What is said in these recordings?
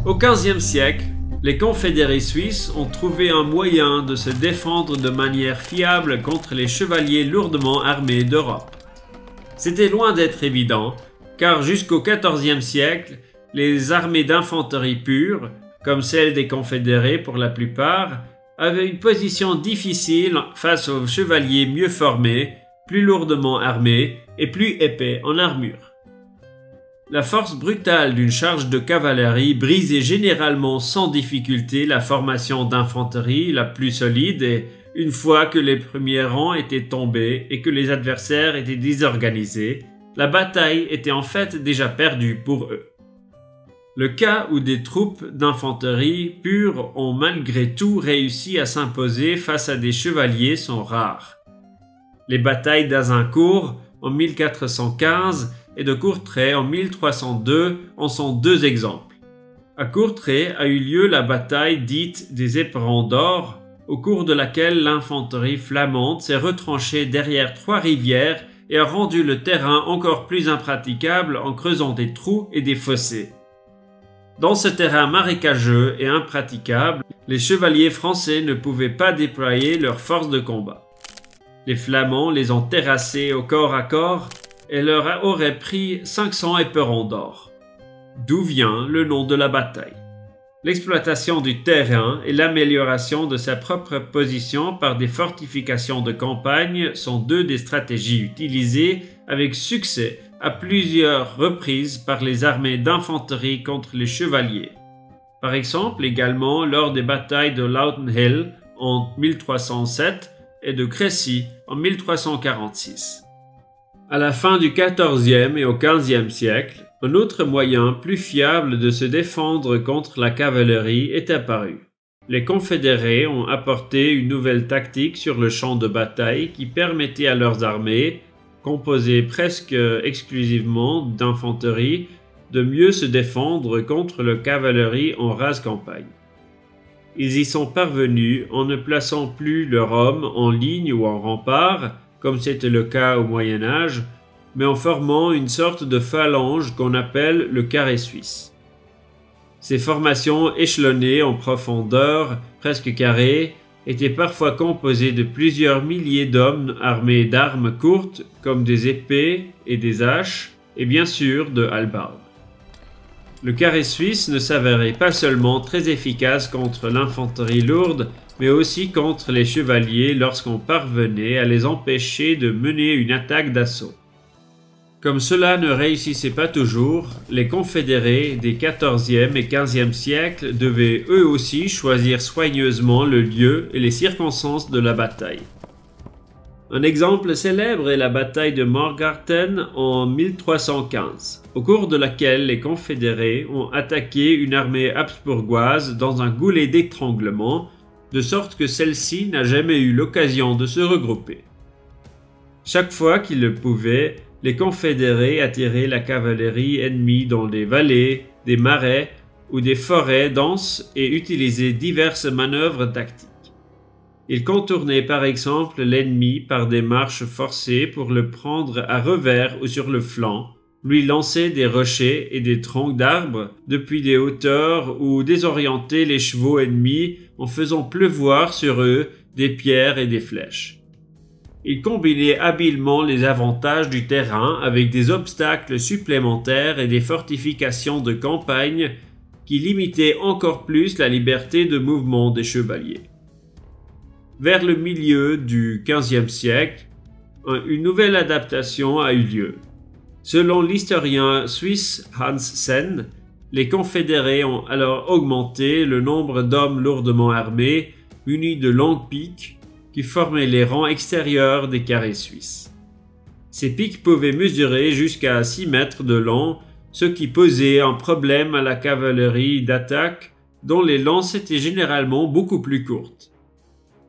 Au XVe siècle, les confédérés suisses ont trouvé un moyen de se défendre de manière fiable contre les chevaliers lourdement armés d'Europe. C'était loin d'être évident, car jusqu'au XIVe siècle, les armées d'infanterie pure, comme celles des confédérés pour la plupart, avaient une position difficile face aux chevaliers mieux formés, plus lourdement armés et plus épais en armure. La force brutale d'une charge de cavalerie brisait généralement sans difficulté la formation d'infanterie la plus solide et, une fois que les premiers rangs étaient tombés et que les adversaires étaient désorganisés, la bataille était en fait déjà perdue pour eux. Le cas où des troupes d'infanterie pure ont malgré tout réussi à s'imposer face à des chevaliers sont rares. Les batailles d'Azincourt en 1415 et de Courtrai en 1302 en sont deux exemples. À Courtrai a eu lieu la bataille dite des Éperons d'Or, au cours de laquelle l'infanterie flamande s'est retranchée derrière 3 rivières et a rendu le terrain encore plus impraticable en creusant des trous et des fossés. Dans ce terrain marécageux et impraticable, les chevaliers français ne pouvaient pas déployer leur force de combat. Les Flamands les ont terrassés au corps à corps et leur aurait pris 500 éperons d'or. D'où vient le nom de la bataille. L'exploitation du terrain et l'amélioration de sa propre position par des fortifications de campagne sont deux des stratégies utilisées avec succès à plusieurs reprises par les armées d'infanterie contre les chevaliers. Par exemple également lors des batailles de Loughton Hill en 1307 et de Crécy en 1346. À la fin du XIVe et au XVe siècle, un autre moyen plus fiable de se défendre contre la cavalerie est apparu. Les confédérés ont apporté une nouvelle tactique sur le champ de bataille qui permettait à leurs armées, composées presque exclusivement d'infanterie, de mieux se défendre contre la cavalerie en rase campagne. Ils y sont parvenus en ne plaçant plus leurs hommes en ligne ou en rempart, comme c'était le cas au Moyen Âge, mais en formant une sorte de phalange qu'on appelle le carré suisse. Ces formations échelonnées en profondeur, presque carrées, étaient parfois composées de plusieurs milliers d'hommes armés d'armes courtes comme des épées et des haches, et bien sûr de hallebardes. Le carré suisse ne s'avérait pas seulement très efficace contre l'infanterie lourde, mais aussi contre les chevaliers lorsqu'on parvenait à les empêcher de mener une attaque d'assaut. Comme cela ne réussissait pas toujours, les confédérés des XIVe et XVe siècles devaient eux aussi choisir soigneusement le lieu et les circonstances de la bataille. Un exemple célèbre est la bataille de Morgarten en 1315, au cours de laquelle les confédérés ont attaqué une armée habsbourgoise dans un goulet d'étranglement, de sorte que celle-ci n'a jamais eu l'occasion de se regrouper. Chaque fois qu'ils le pouvaient, les confédérés attiraient la cavalerie ennemie dans des vallées, des marais ou des forêts denses et utilisaient diverses manœuvres tactiques. Ils contournaient par exemple l'ennemi par des marches forcées pour le prendre à revers ou sur le flanc, lui lancer des rochers et des troncs d'arbres depuis des hauteurs ou désorienter les chevaux ennemis en faisant pleuvoir sur eux des pierres et des flèches. Ils combinaient habilement les avantages du terrain avec des obstacles supplémentaires et des fortifications de campagne qui limitaient encore plus la liberté de mouvement des chevaliers. Vers le milieu du XVe siècle, une nouvelle adaptation a eu lieu. Selon l'historien suisse Hans Senn, les confédérés ont alors augmenté le nombre d'hommes lourdement armés, munis de longues piques, qui formaient les rangs extérieurs des carrés suisses. Ces piques pouvaient mesurer jusqu'à 6 mètres de long, ce qui posait un problème à la cavalerie d'attaque, dont les lances étaient généralement beaucoup plus courtes.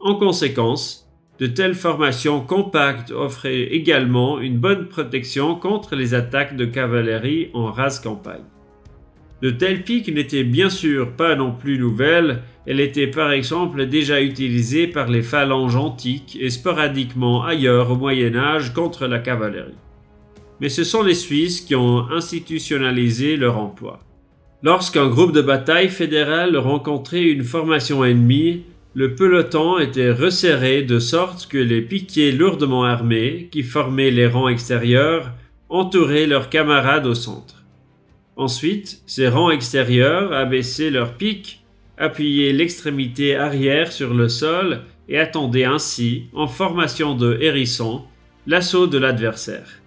En conséquence, de telles formations compactes offraient également une bonne protection contre les attaques de cavalerie en rase campagne. De telles piques n'étaient bien sûr pas non plus nouvelles, elles étaient par exemple déjà utilisées par les phalanges antiques et sporadiquement ailleurs au Moyen Âge contre la cavalerie. Mais ce sont les Suisses qui ont institutionnalisé leur emploi. Lorsqu'un groupe de bataille fédéral rencontrait une formation ennemie, le peloton était resserré de sorte que les piquiers lourdement armés, qui formaient les rangs extérieurs, entouraient leurs camarades au centre. Ensuite, ces rangs extérieurs abaissaient leurs piques, appuyaient l'extrémité arrière sur le sol et attendaient ainsi, en formation de hérisson, l'assaut de l'adversaire.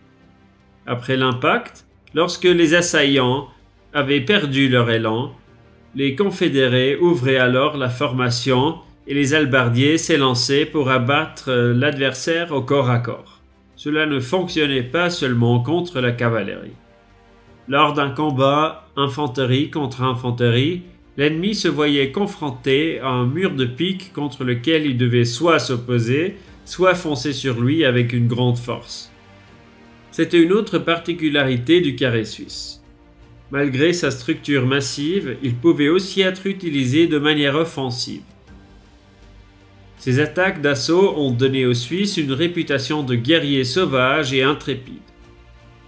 Après l'impact, lorsque les assaillants avaient perdu leur élan, les confédérés ouvraient alors la formation et les hallebardiers s'élançaient pour abattre l'adversaire au corps à corps. Cela ne fonctionnait pas seulement contre la cavalerie. Lors d'un combat infanterie contre infanterie, l'ennemi se voyait confronté à un mur de pique contre lequel il devait soit s'opposer, soit foncer sur lui avec une grande force. C'était une autre particularité du carré suisse. Malgré sa structure massive, il pouvait aussi être utilisé de manière offensive. Ces attaques d'assaut ont donné aux Suisses une réputation de guerriers sauvages et intrépides.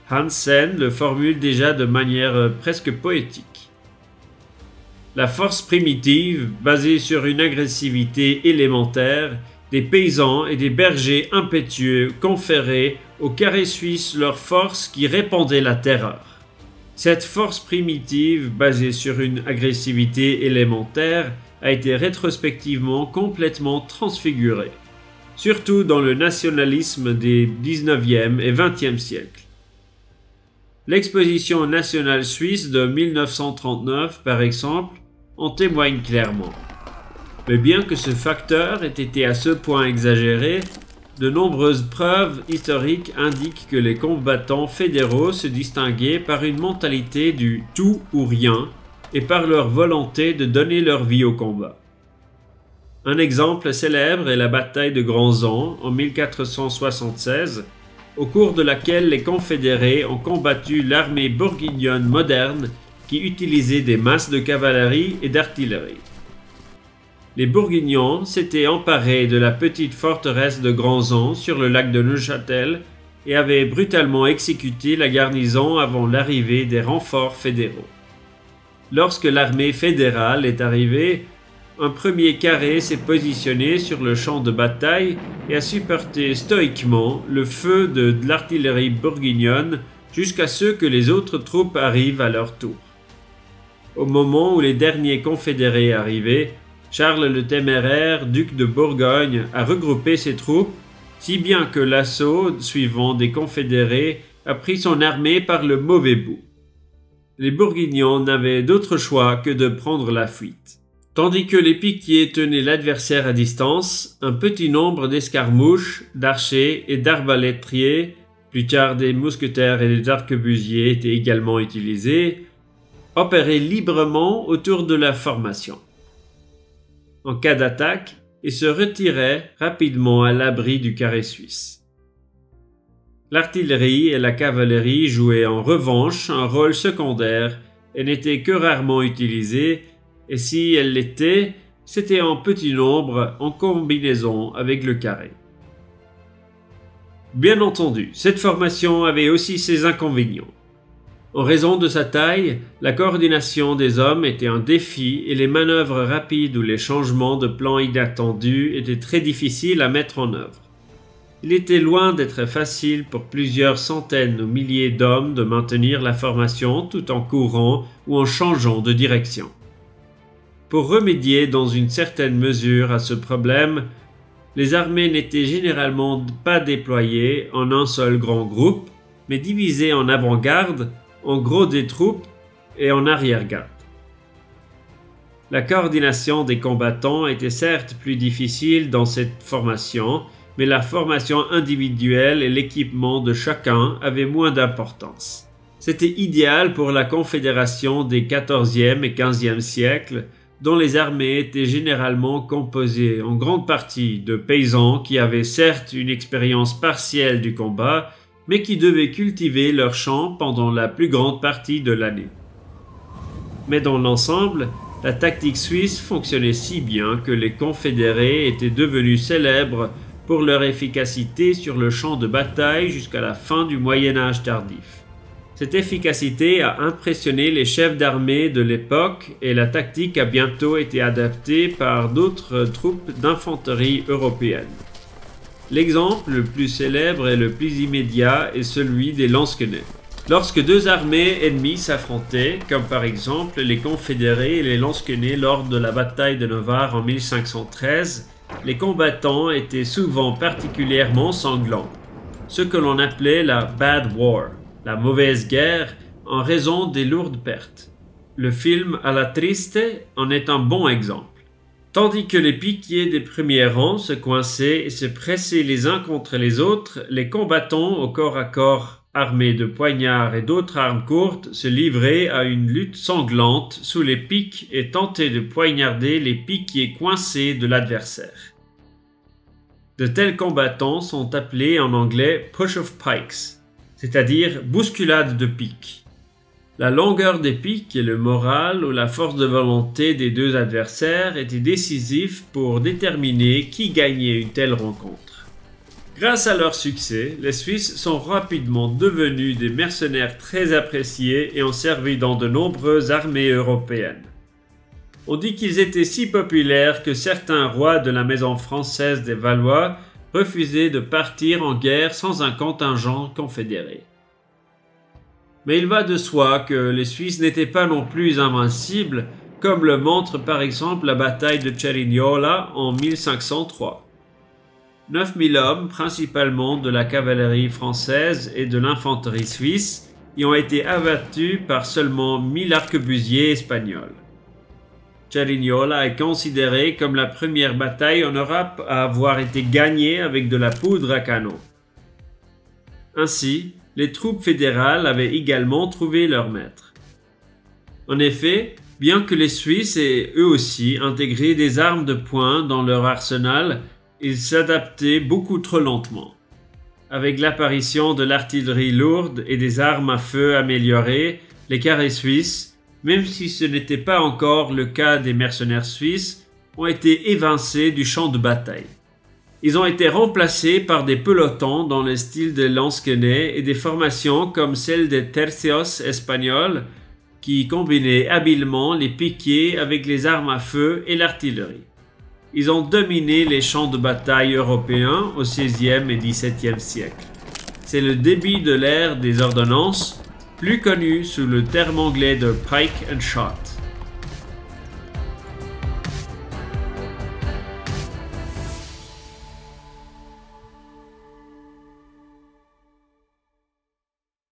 Hansen le formule déjà de manière presque poétique. La force primitive, basée sur une agressivité élémentaire, des paysans et des bergers impétueux conféraient au carré suisse leur force qui répandait la terreur. Cette force primitive, basée sur une agressivité élémentaire, a été rétrospectivement complètement transfigurée, surtout dans le nationalisme des 19e et 20e siècles. L'exposition nationale suisse de 1939, par exemple, en témoigne clairement. Mais bien que ce facteur ait été à ce point exagéré, de nombreuses preuves historiques indiquent que les combattants fédéraux se distinguaient par une mentalité du « tout ou rien » et par leur volonté de donner leur vie au combat. Un exemple célèbre est la bataille de Granson en 1476, au cours de laquelle les confédérés ont combattu l'armée bourguignonne moderne qui utilisait des masses de cavalerie et d'artillerie. Les Bourguignons s'étaient emparés de la petite forteresse de Granson sur le lac de Neuchâtel et avaient brutalement exécuté la garnison avant l'arrivée des renforts fédéraux. Lorsque l'armée fédérale est arrivée, un premier carré s'est positionné sur le champ de bataille et a supporté stoïquement le feu de l'artillerie bourguignonne jusqu'à ce que les autres troupes arrivent à leur tour. Au moment où les derniers confédérés arrivaient, Charles le Téméraire, duc de Bourgogne, a regroupé ses troupes, si bien que l'assaut suivant des confédérés a pris son armée par le mauvais bout. Les Bourguignons n'avaient d'autre choix que de prendre la fuite. Tandis que les piquiers tenaient l'adversaire à distance, un petit nombre d'escarmouches, d'archers et d'arbalétriers, plus tard des mousquetaires et des arquebusiers étaient également utilisés, opéraient librement autour de la formation. En cas d'attaque, ils se retiraient rapidement à l'abri du carré suisse. L'artillerie et la cavalerie jouaient en revanche un rôle secondaire et n'étaient que rarement utilisées, et si elles l'étaient, c'était en petit nombre en combinaison avec le carré. Bien entendu, cette formation avait aussi ses inconvénients. En raison de sa taille, la coordination des hommes était un défi et les manœuvres rapides ou les changements de plan inattendus étaient très difficiles à mettre en œuvre. Il était loin d'être facile pour plusieurs centaines ou milliers d'hommes de maintenir la formation tout en courant ou en changeant de direction. Pour remédier dans une certaine mesure à ce problème, les armées n'étaient généralement pas déployées en un seul grand groupe, mais divisées en avant-garde, en gros des troupes et en arrière-garde. La coordination des combattants était certes plus difficile dans cette formation, mais la formation individuelle et l'équipement de chacun avaient moins d'importance. C'était idéal pour la confédération des XIVe et XVe siècles, dont les armées étaient généralement composées en grande partie de paysans qui avaient certes une expérience partielle du combat, mais qui devaient cultiver leurs champs pendant la plus grande partie de l'année. Mais dans l'ensemble, la tactique suisse fonctionnait si bien que les confédérés étaient devenus célèbres pour leur efficacité sur le champ de bataille jusqu'à la fin du Moyen Âge tardif. Cette efficacité a impressionné les chefs d'armée de l'époque et la tactique a bientôt été adaptée par d'autres troupes d'infanterie européennes. L'exemple le plus célèbre et le plus immédiat est celui des lansquenets. Lorsque deux armées ennemies s'affrontaient, comme par exemple les Confédérés et les lansquenets lors de la bataille de Novare en 1513, les combattants étaient souvent particulièrement sanglants, ce que l'on appelait la « bad war », la mauvaise guerre, en raison des lourdes pertes. Le film À la Triste en est un bon exemple. Tandis que les piquiers des premiers rangs se coinçaient et se pressaient les uns contre les autres, les combattants au corps à corps, armés de poignards et d'autres armes courtes, se livraient à une lutte sanglante sous les piques et tentaient de poignarder les piquiers coincés de l'adversaire. De tels combattants sont appelés en anglais « push of pikes », c'est-à-dire bousculade de piques. La longueur des piques et le moral ou la force de volonté des deux adversaires étaient décisifs pour déterminer qui gagnait une telle rencontre. Grâce à leur succès, les Suisses sont rapidement devenus des mercenaires très appréciés et ont servi dans de nombreuses armées européennes. On dit qu'ils étaient si populaires que certains rois de la maison française des Valois refusaient de partir en guerre sans un contingent confédéré. Mais il va de soi que les Suisses n'étaient pas non plus invincibles, comme le montre par exemple la bataille de Cerignola en 1503. 9000 hommes, principalement de la cavalerie française et de l'infanterie suisse, y ont été abattus par seulement 1000 arquebusiers espagnols. Cerignola est considérée comme la première bataille en Europe à avoir été gagnée avec de la poudre à canon. Ainsi, les troupes fédérales avaient également trouvé leur maître. En effet, bien que les Suisses aient eux aussi intégré des armes de poing dans leur arsenal, ils s'adaptaient beaucoup trop lentement. Avec l'apparition de l'artillerie lourde et des armes à feu améliorées, les carrés suisses, même si ce n'était pas encore le cas des mercenaires suisses, ont été évincés du champ de bataille. Ils ont été remplacés par des pelotons dans le style des lansquenets et des formations comme celle des tercios espagnols qui combinaient habilement les piquiers avec les armes à feu et l'artillerie. Ils ont dominé les champs de bataille européens au XVIe et XVIIe siècle. C'est le début de l'ère des ordonnances, plus connu sous le terme anglais de pike and shot.